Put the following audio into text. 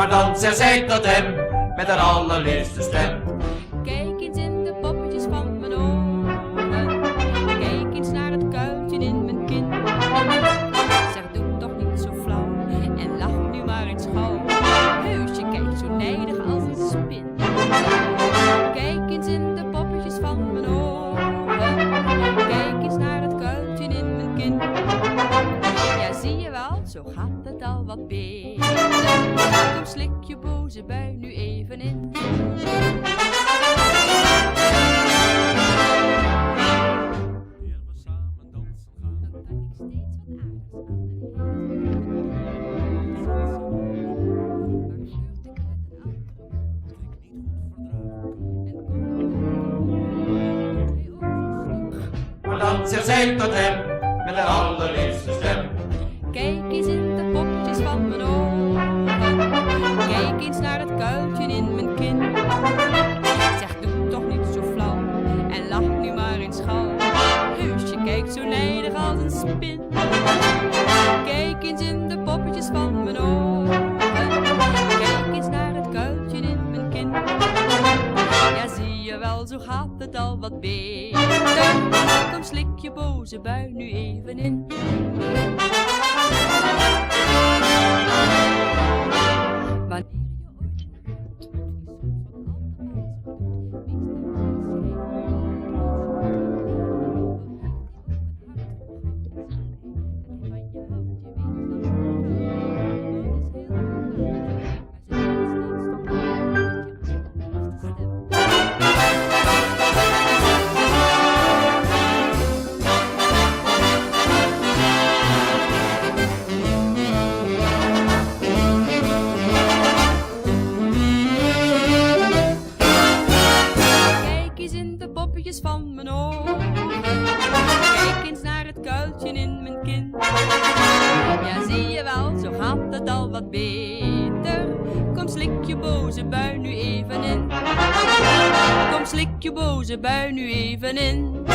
Maar dan zegt zij tot hem met haar allerliefste stem. Kijk eens in de poppetjes van mijn ogen. Kijk eens naar het kuiltje in mijn kin. Zeg, doe toch niet zo flauw en lach nu maar eens gauw. Heus, je kijkt zo nijdig als een spin. Kijk eens in de poppetjes van mijn ogen. Kijk eens naar het kuiltje in mijn kin. Ja, zie je wel, zo gaat het al wat beter. Kom, slik je boze bui nu even in. Maar dan zegt zij tot hem met haar allerliefste stem. Kijk eens in de poppetjes van mijn ogen. Kijk eens naar het kuiltje in mijn kin. Zeg, doe toch niet zo flauw en lach nu maar eens gauw. Heus, je kijkt zo nijdig als een spin. Kijk eens in de poppetjes van mijn ogen. Kijk eens naar het kuiltje in mijn kin. Ja, zie je wel, zo gaat het al wat beter. Kom, slik je boze bui nu even in. Van mijn ogen. Kijk eens naar het kuiltje in mijn kin. Ja, zie je wel, zo gaat het al wat beter. Kom, slik je boze bui nu even in. Kom, slik je boze bui nu even in.